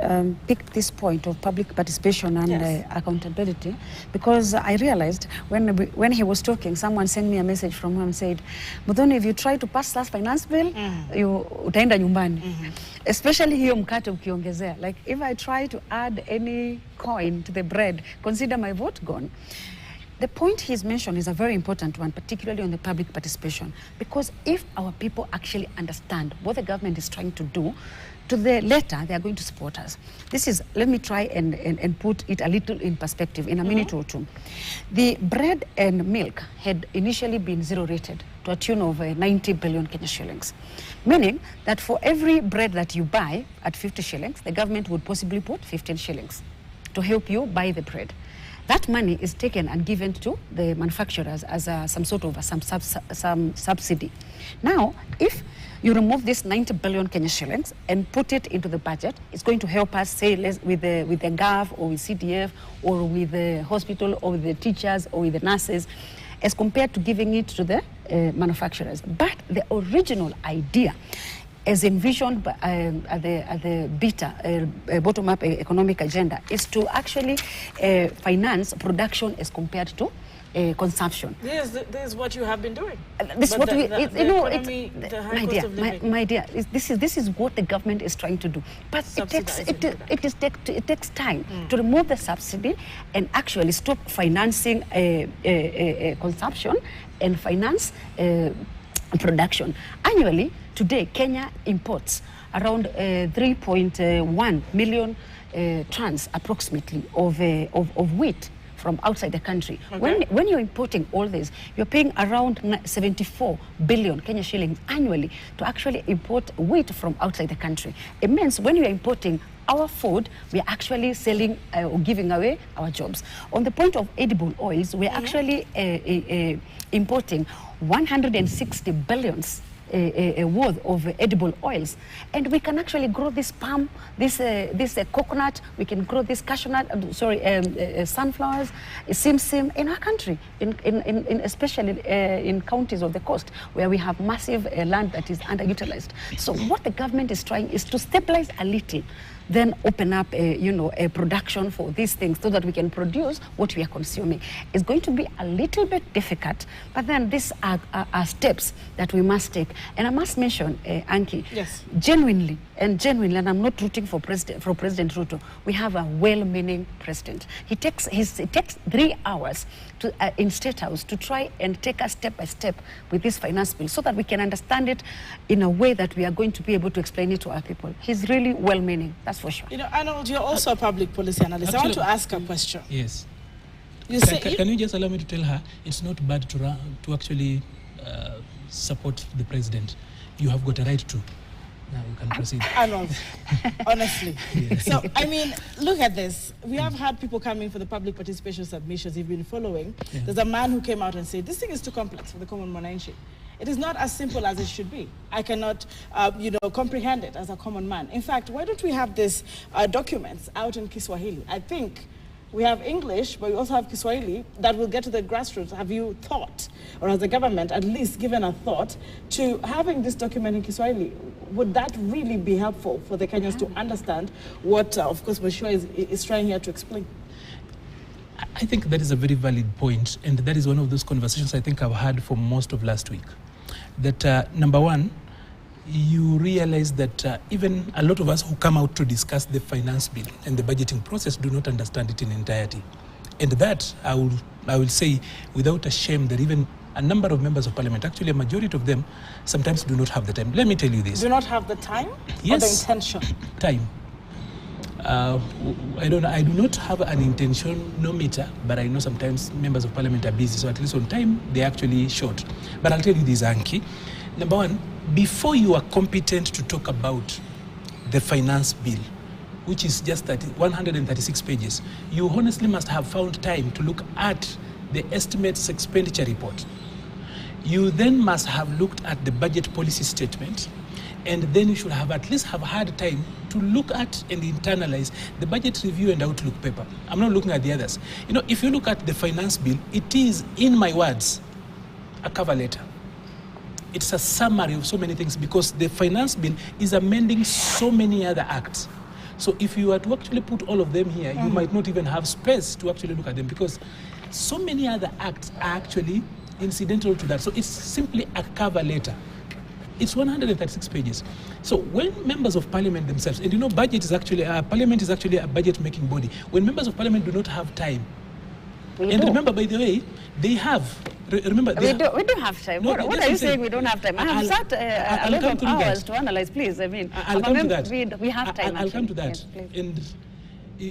picked this point of public participation and accountability because I realized when he was talking, someone sent me a message from him and said, Muthoni, if you try to pass that finance bill, you utaenda nyumbani. Especially hiyo mkate ukiongezea. Like if I try to add any coin to the bread, consider my vote gone. The point he's mentioned is a very important one, particularly on the public participation, because if our people actually understand what the government is trying to do, to the letter, they are going to support us. Let me try and put it a little in perspective in a minute or two. The bread and milk had initially been zero rated to a tune of 90 billion Kenya shillings, meaning that for every bread that you buy at 50 shillings, the government would possibly put 15 shillings to help you buy the bread. That money is taken and given to the manufacturers as some sort of some subsidy. Now, if you remove this 90 billion Kenya shillings and put it into the budget, it's going to help us, say, with the GAV or with CDF or with the hospital or with the teachers or with the nurses, as compared to giving it to the manufacturers. But the original idea, as envisioned at the bottom-up economic agenda, is to actually finance production as compared to consumption. This is what you have been doing. This is what my dear, this is what the government is trying to do. But it takes time to remove the subsidy and actually stop financing consumption and finance production. Annually, today, Kenya imports around 3.1 million tons, approximately, of wheat from outside the country. Okay. When you're importing all this, you're paying around 74 billion Kenya shillings annually to actually import wheat from outside the country. It means when you're importing our food, we're actually selling or giving away our jobs. On the point of edible oils, we're actually importing 160 billions worth of edible oils, and we can actually grow this palm, this coconut. We can grow this cashew nut. Sunflowers, simsim in our country, especially in counties of the coast where we have massive land that is underutilized. So what the government is trying is to stabilize a little, then open up a production for these things so that we can produce what we are consuming. It's going to be a little bit difficult, but then these are steps that we must take. And I must mention, Anki, yes, genuinely, and I'm not rooting for President Ruto. We have a well-meaning president. It takes 3 hours in State House to try and take us step by step with this finance bill so that we can understand it in a way that we are going to be able to explain it to our people. He's really well-meaning, that's for sure. You know, Arnold, you're also a public policy analyst. I want to ask a question. Yes. Can you just allow me to tell her it's not bad to actually support the president. You have got a right to. Now you can proceed. Arnold, honestly. Yeah. So, I mean, look at this. We have had people coming for the public participation submissions you've been following. Yeah. There's a man who came out and said, this thing is too complex for the common Mwananchi. It is not as simple as it should be. I cannot, comprehend it as a common man. In fact, why don't we have these documents out in Kiswahili? I think we have English, but we also have Kiswahili that will get to the grassroots. Have you thought, or has the government at least given a thought to having this document in Kiswahili? Would that really be helpful for the Kenyans to understand what, of course, Mheshimiwa is trying here to explain? I think that is a very valid point, and that is one of those conversations I think I've had for most of last week. That number one, you realize that even a lot of us who come out to discuss the finance bill and the budgeting process do not understand it in entirety. And that, I will say without a shame, that even a number of members of parliament, actually a majority of them, sometimes do not have the time. Let me tell you this. Do not have the time? Yes. Or the intention? Time. I do not have an intention-no-meter, but I know sometimes members of parliament are busy, so at least on time, they're actually short. But I'll tell you this, Anki. Number one, before you are competent to talk about the finance bill, which is just 136 pages, you honestly must have found time to look at the estimates expenditure report. You then must have looked at the budget policy statement, and then you should have at least have had time to look at and internalize the budget review and outlook paper. I'm not looking at the others. You know, if you look at the finance bill, it is, in my words, a cover letter. It's a summary of so many things because the finance bill is amending so many other acts. So if you were to actually put all of them here, you might not even have space to actually look at them because so many other acts are actually incidental to that. So it's simply a cover letter. It's 136 pages. So when members of parliament themselves, and you know, budget is actually, parliament is actually a budget-making body. When members of parliament do not have time, remember, by the way, they have. Remember, we do have time. No, what are you saying? We don't have time. I have sat a lot of hours to analyze. Please, I mean, I'll come to that. We have time. I'll come to that. Yes, and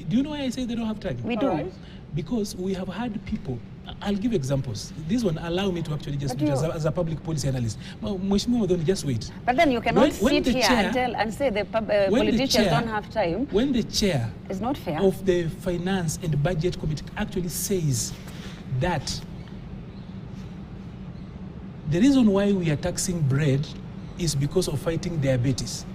do you know why I say they don't have time? We do. Right. Because we have had people. I'll give examples. This one allow me to actually just as a public policy analyst. Mheshimiwa Muthoni, just wait. But then you cannot sit here and say the politicians don't have time. When the chair it's not fair. of the finance and budget committee actually says that the reason why we are taxing bread is because of fighting diabetes.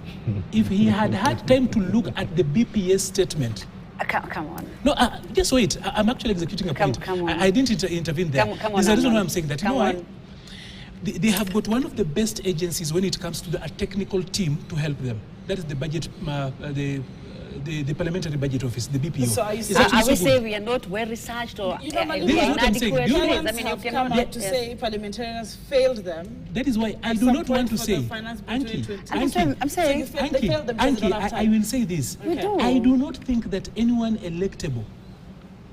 If he had had time to look at the BPS statement. Come on. No, just wait. I'm actually executing a point. Come on. I didn't intervene there. Come on, There's a reason why I'm saying that. Come you know on. why? They have got one of the best agencies when it comes to a technical team to help them. That is the budget, the Parliamentary Budget Office, the BPO. So are you It's saying- actually Are we so saying good. we are not well researched or You know, This is what I'm saying. inadequate? You know Please, what- I mean, you have cannot come out to yes. say parliamentarians failed them. That is why I At do some not want point to for say, the finance bill Anki, 2020. I'm saying So you feel they failed them because they don't have I time. will say this. We do. I do not think that anyone electable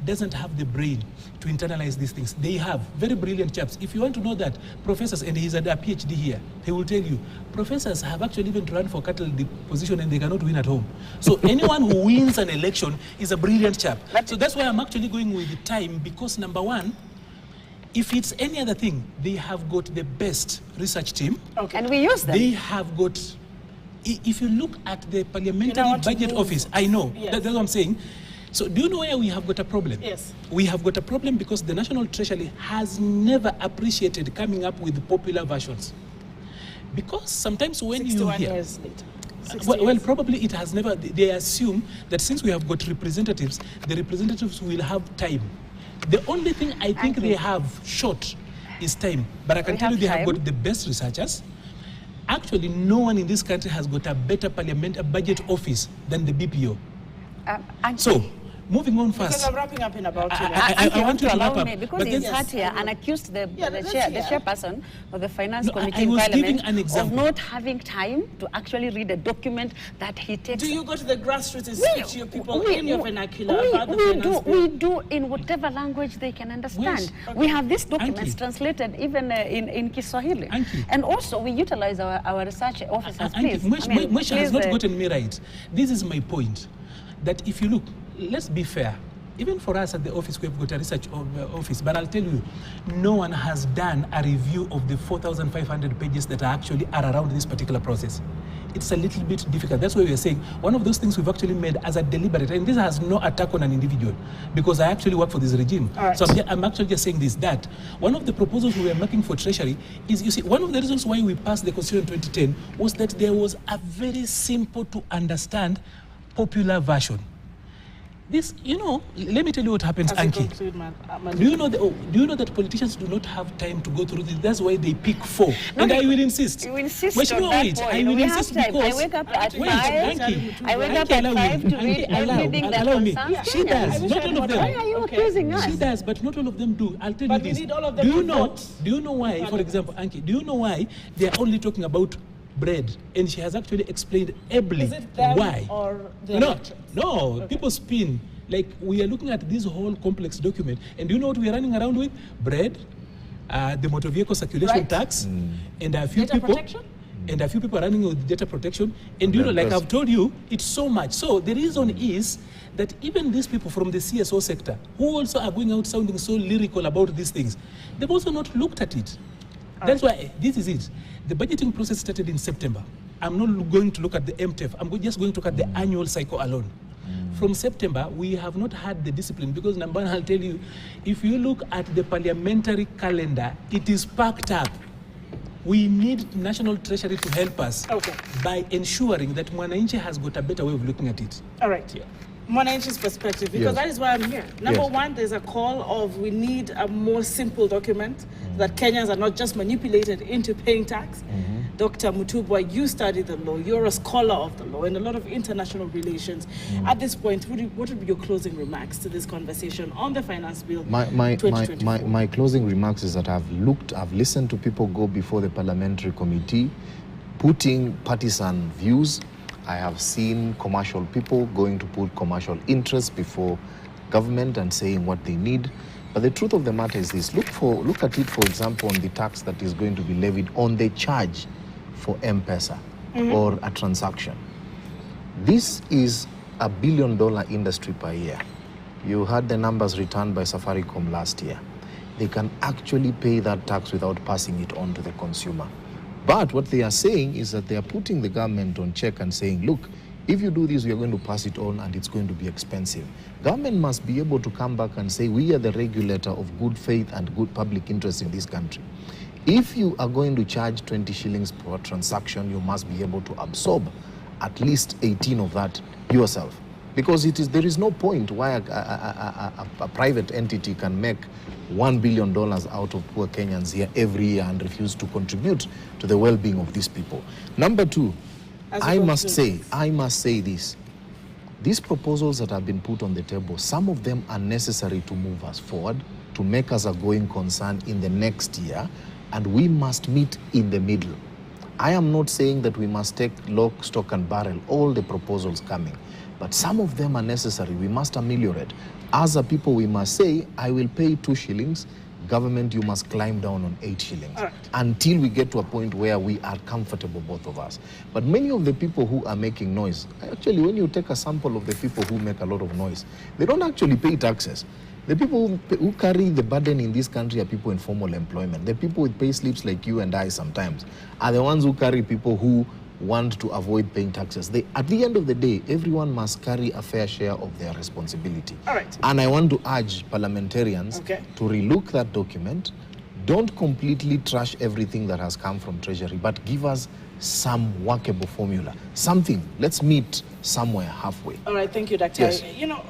doesn't have the brain to internalize these things. They have very brilliant chaps. If you want to know that, professors, and he's at a PhD here, he will tell you, professors have actually even run for cattle position and they cannot win at home. So anyone who wins an election is a brilliant chap. So that's why I'm actually going with the time because number one, if it's any other thing, they have got the best research team. Okay. And we use them. They have got, if you look at the Parliamentary want to Budget move. Office, I know, Yes. that's what I'm saying. So do you know where we have got a problem? Yes. We have got a problem because the National Treasury has never appreciated coming up with popular versions. Because sometimes when you 61 hear... years later. 60 Well, years. probably it has never... They assume that since we have got representatives, the representatives will have time. The only thing I think they have short is time. But I can We tell you have they have time. got the best researchers. Actually, no one in this country has got a better budget office than the BPO. So, moving on Because first. I'm wrapping up in about 2 minutes. I want you to wrap up. Because but he then- sat here and accused the chairperson of the Finance No, Committee I in was giving Parliament an of example. not having time to actually read a document that he takes. Do you go to the grassroots and speak to your people in your vernacular about the finance bill? We do in whatever language they can understand. Yes. Okay. We have these documents Anki. translated even in Kiswahili. Anki. And also we utilize our research officers, please. Mwisha has not gotten me right. This is my point. That if you look, let's be fair. Even for us at the office, we've got a research office, but I'll tell you, no one has done a review of the 4,500 pages that actually are around this particular process. It's a little bit difficult. That's why we are saying one of those things we've actually made as a deliberate, and this has no attack on an individual, because I actually work for this regime. Right. So I'm actually just saying this, that one of the proposals we were making for Treasury is, you see, one of the reasons why we passed the Constitution in 2010 was that there was a very simple to understand popular version. This, let me tell you what happens, As you Anki. conclude, Do you know that politicians do not have time to go through this? That's why they pick 4. And I will insist. You insist Wait, on no, that wait. point. I will We have insist time. because I wake up at wait, 5. Anki. I wake up Anki, at allow 5 me. to read Anki, everything that allow me. concerns She does. Kenyans. Not all of them. Why are you accusing us? She does, but not all of them do. I'll tell But you we this. need all of them do you to know? vote. Do you know why? For example, Anki, do you know why they are only talking about bread? And she has actually explained ably Is it them why. or the No, electorate? no. Okay. People spin. Like, we are looking at this whole complex document, and do you know what we are running around with? Bread, the motor vehicle circulation Right. tax, and a few Data people. protection? And a few people are running with data protection. And do you know, like I've told you, it's so much. So the reason is that even these people from the CSO sector, who also are going out sounding so lyrical about these things, they've also not looked at it. That's why this is it. The budgeting process started in September. I'm not going to look at the MTF. I'm just going to look at the annual cycle alone. From September, we have not had the discipline, because number one, I'll tell you, if you look at the parliamentary calendar, it is packed up. We need National Treasury to help us by ensuring that Mwananchi has got a better way of looking at it. All right. Mwananchi's perspective, because Yes. that is why I'm here. Number Yes. one, there's a call of we need a more simple document that Kenyans are not just manipulated into paying tax. Dr. Mutubwa, you study the law, you're a scholar of the law and a lot of international relations. At this point, what would be your closing remarks to this conversation on the finance bill My 2024? my closing remarks is that I've listened to people go before the parliamentary committee, putting partisan views. I have seen commercial people going to put commercial interests before government and saying what they need. But the truth of the matter is this. Look at it, for example, on the tax that is going to be levied on the charge for M-Pesa or a transaction. This is $1 billion industry per year. You heard the numbers returned by Safaricom last year. They can actually pay that tax without passing it on to the consumer. But what they are saying is that they are putting the government on check and saying, look, if you do this, we are going to pass it on and it's going to be expensive. Government must be able to come back and say, we are the regulator of good faith and good public interest in this country. If you are going to charge 20 shillings per transaction, you must be able to absorb at least 18 of that yourself. Because there is no point why a private entity can make $1 billion out of poor Kenyans here every year and refuse to contribute to the well-being of these people. Number two, I must say this. These proposals that have been put on the table, some of them are necessary to move us forward, to make us a going concern in the next year, and we must meet in the middle. I am not saying that we must take lock, stock, and barrel all the proposals coming, but some of them are necessary. We must ameliorate. As a people, we must say, I will pay 2 shillings. Government, you must climb down on 8 shillings until we get to a point where we are comfortable, both of us. But many of the people who are making noise, actually, when you take a sample of the people who make a lot of noise, they don't actually pay taxes. The people who carry the burden in this country are people in formal employment. The people with pay slips like you and I sometimes are the ones who carry people who want to avoid paying taxes. At the end of the day, everyone must carry a fair share of their responsibility. All right. And I want to urge parliamentarians to relook that document. Don't completely trash everything that has come from Treasury, but give us some workable formula. Something. Let's meet somewhere halfway. All right, thank you, Dr. Yes. You know,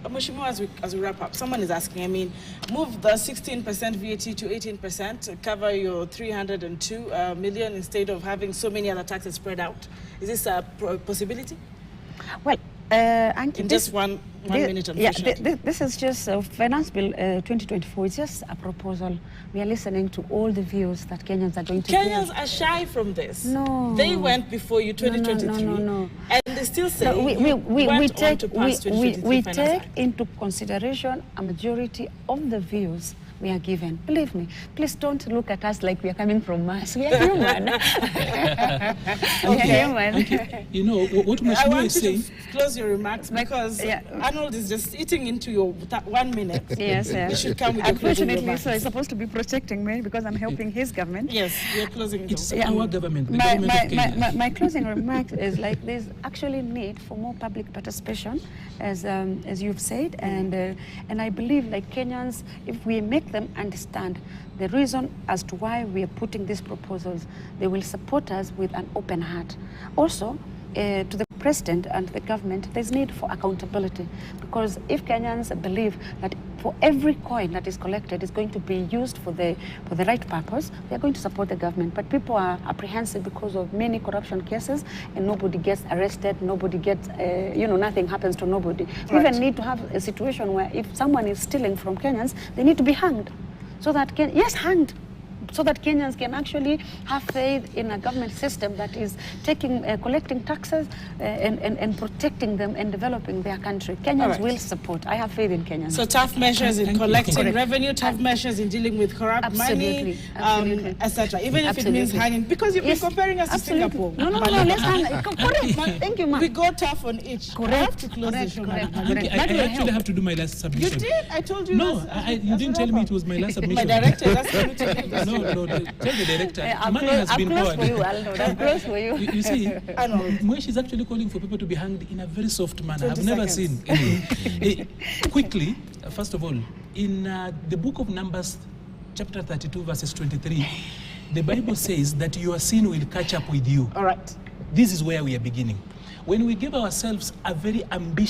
Mheshimiwa, as we wrap up, someone is asking, I mean, move the 16% VAT to 18% to cover your 302 million instead of having so many other taxes spread out. Is this a possibility? Well, in just one minute, unfortunately. This is just Finance Bill 2024. It's just a proposal. We are listening to all the views that Kenyans are going to Kenyans are shy from this. No. They went before you 2023. No. And they still say we take into consideration a majority of the views we are given. Believe me, please don't look at us like we are coming from Mars. We are human. We are human. You know, what Mheshimiwa is saying... to close your remarks because Arnold is just eating into your 1 minute. Yes, You should come with your closing unfortunately, remarks. so he's supposed to be protecting me because I'm helping his government. Yes, you're closing it. It's our government, the government of Kenya. My closing remarks is like there's actually need for more public participation, as you've said, and I believe like Kenyans, if we make them understand the reason as to why we are putting these proposals, they will support us with an open heart. Also, to the president and the government, there's need for accountability, because if Kenyans believe that for every coin that is collected is going to be used for the right purpose, they're going to support the government. But people are apprehensive because of many corruption cases, and nobody gets arrested, nobody gets, nothing happens to nobody. We even need to have a situation where if someone is stealing from Kenyans, they need to be hanged. So that hanged. So that Kenyans can actually have faith in a government system that is collecting taxes and protecting them and developing their country. Kenyans will support. I have faith in Kenyans. So tough measures in collecting revenue, tough measures in dealing with corrupt money, etc. Even if it means hanging, because you've been comparing us to Singapore. No, let's hang. Correct. Thank you, ma'am. We go tough on each. Correct. I have to close the show. I actually have to do my last submission. You did? I told you. No, you didn't tell me it was my last submission. My director is asking me to leave this. No, tell the director. Money has been close poured. for you, Aldo. I'm close for you. You see, Mwesh is actually calling for people to be hanged in a very soft manner. I've never seen. Quickly, first of all, in the book of Numbers, chapter 32, verses 23, the Bible says that your sin will catch up with you. All right. This is where we are beginning. When we give ourselves a very ambitious